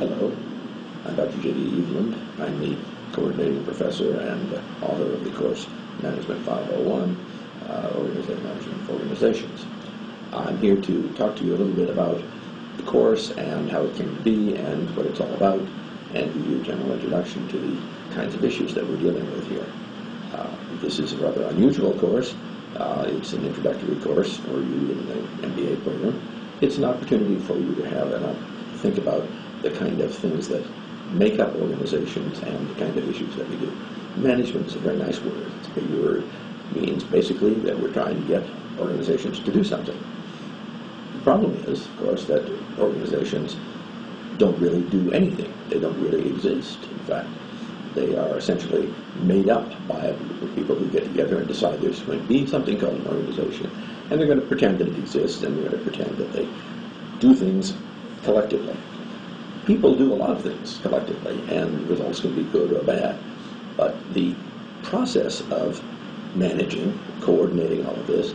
Hello, I'm Dr. J.D. Eveland. I'm the coordinating professor and author of the course MGT501, Management of Organizations. I'm here to talk to you a little bit about the course and how it came to be and what it's all about, and give you a general introduction to the kinds of issues that we're dealing with here. This is a rather unusual course. It's an introductory course for you in the MBA program. It's an opportunity for you to have think about the kind of things that make up organizations and the kind of issues that we do. Management is a very nice word. It's a big word. It means basically that we're trying to get organizations to do something. The problem is, of course, that organizations don't really do anything. They don't really exist. In fact, they are essentially made up by a group of people who get together and decide there's going to be something called an organization, and they're going to pretend that it exists, and they're going to pretend that they do things collectively. People do a lot of things collectively, and the results can be good or bad, but the process of managing, coordinating all of this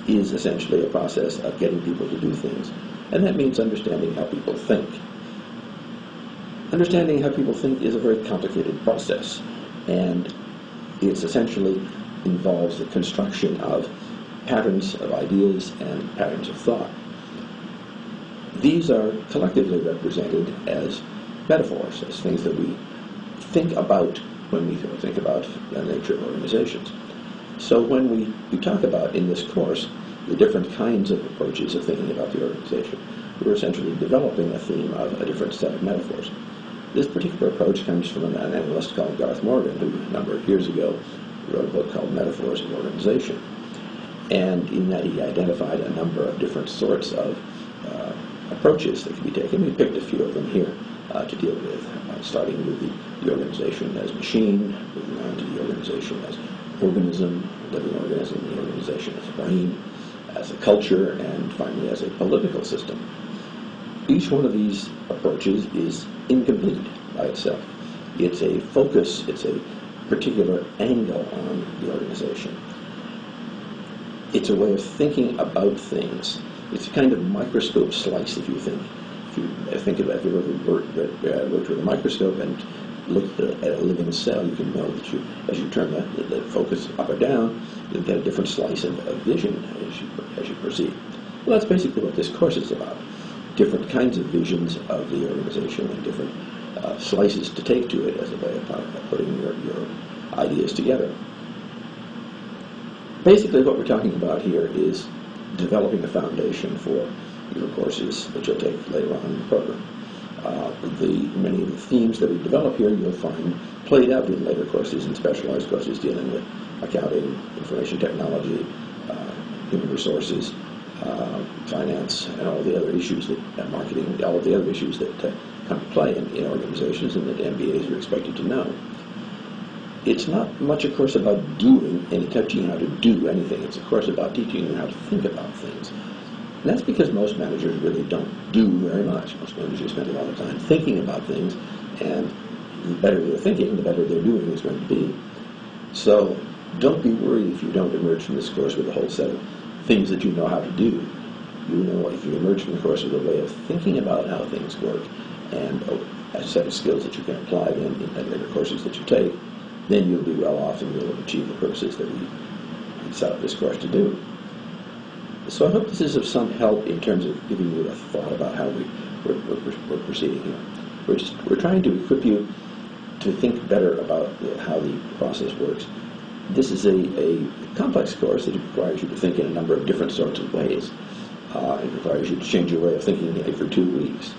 is essentially a process of getting people to do things, and that means understanding how people think. Understanding how people think is a very complicated process, and it's essentially involves the construction of patterns of ideas and patterns of thought. These are collectively represented as metaphors, as things that we think about when we think about the nature of organizations. So when we talk about in this course the different kinds of approaches of thinking about the organization, we're essentially developing a theme of a different set of metaphors. This particular approach comes from an analyst called Garth Morgan, who a number of years ago wrote a book called Metaphors of Organization. And in that he identified a number of different sorts of approaches that can be taken. We picked a few of them here to deal with, starting with the organization as machine, moving on to the organization as organism, living organism, the organization as a brain, as a culture, and finally as a political system. Each one of these approaches is incomplete by itself. It's a focus, it's a particular angle on the organization. It's a way of thinking about things. It's a kind of microscope slice, if you think. If you ever worked with a microscope and looked at a living cell, you can know that as you turn the focus up or down, you'll get a different slice of vision as you proceed. Well, that's basically what this course is about. Different kinds of visions of the organization and different slices to take to it as a way of putting your ideas together. Basically what we're talking about here is developing a foundation for your courses that you'll take later on in the program. Many of the themes that we develop here you'll find played out in later courses and specialized courses dealing with accounting, information technology, human resources, finance, and all the other issues that marketing, all of the other issues that come to play in organizations and that MBAs are expected to know. It's not much a course about doing and teaching you how to do anything. It's a course about teaching you how to think about things. And that's because most managers really don't do very much. Most managers spend a lot of time thinking about things, and the better they're thinking, the better their doing is going to be. So don't be worried if you don't emerge from this course with a whole set of things that you know how to do. You know, if you emerge from the course with a way of thinking about how things work and a set of skills that you can apply then in later courses that you take, then you'll be well off and you'll achieve the purposes that we set up this course to do. So I hope this is of some help in terms of giving you a thought about how we're proceeding here. We're trying to equip you to think better about how the process works. This is a complex course that requires you to think in a number of different sorts of ways. It requires you to change your way of thinking every 2 weeks.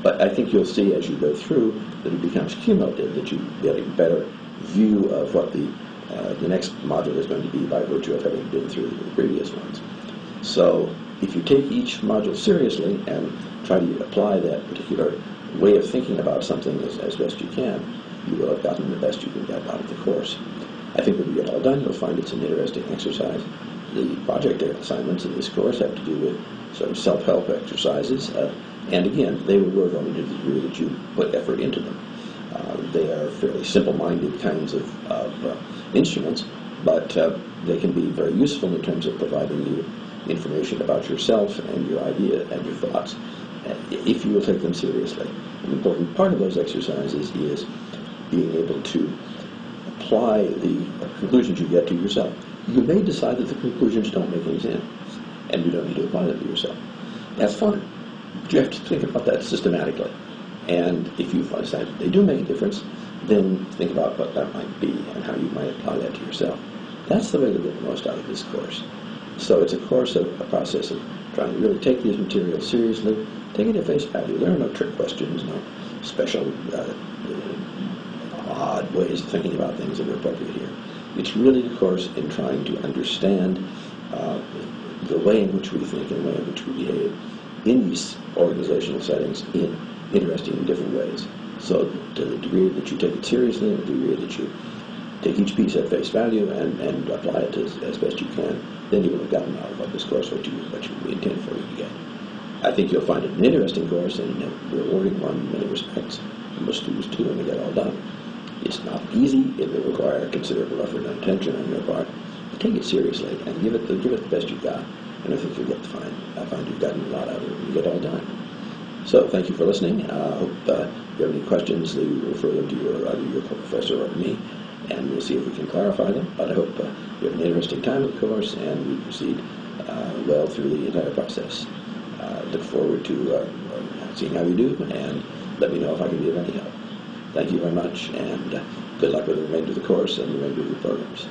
But I think you'll see as you go through that it becomes cumulative, that you get a better view of what the next module is going to be by virtue of having been through the previous ones. So if you take each module seriously and try to apply that particular way of thinking about something as best you can, you will have gotten the best you can get out of the course. I think when you get all done, you'll find it's an interesting exercise. The project assignments in this course have to do with sort of self-help exercises, and again, they will work only to the degree that you put effort into them. They are fairly simple-minded kinds of instruments, but they can be very useful in terms of providing you information about yourself and your idea and your thoughts, if you will take them seriously. An important part of those exercises is being able to apply the conclusions you get to yourself. You may decide that the conclusions don't make any sense, and you don't need to apply them to yourself. That's fine, but you have to think about that systematically. And if you decide that they do make a difference, then think about what that might be and how you might apply that to yourself. That's the way to get the most out of this course. So it's a course of a process of trying to really take these materials seriously, take it at face value. There are no trick questions, no special odd ways of thinking about things that are appropriate here. It's really a course in trying to understand the way in which we think and the way in which we behave in these organizational settings in interesting and different ways. So to the degree that you take it seriously and the degree that you take each piece at face value and apply it as best you can, then you will have gotten out of this course what you intend for you to get. I think you'll find it an interesting course and a rewarding one in many respects. Most students too when they get all done. It's not easy. It will require considerable effort and attention on your part. But take it seriously and give it the best you've got. And I think you'll get to find you've gotten a lot out of it when you get all done. So thank you for listening. I hope if you have any questions, you refer them to either your professor or me, and we'll see if we can clarify them. But I hope you have an interesting time with the course and we proceed well through the entire process. Look forward to seeing how you do, and let me know if I can be of any help. Thank you very much, and good luck with the remainder of the course and the remainder of the programs.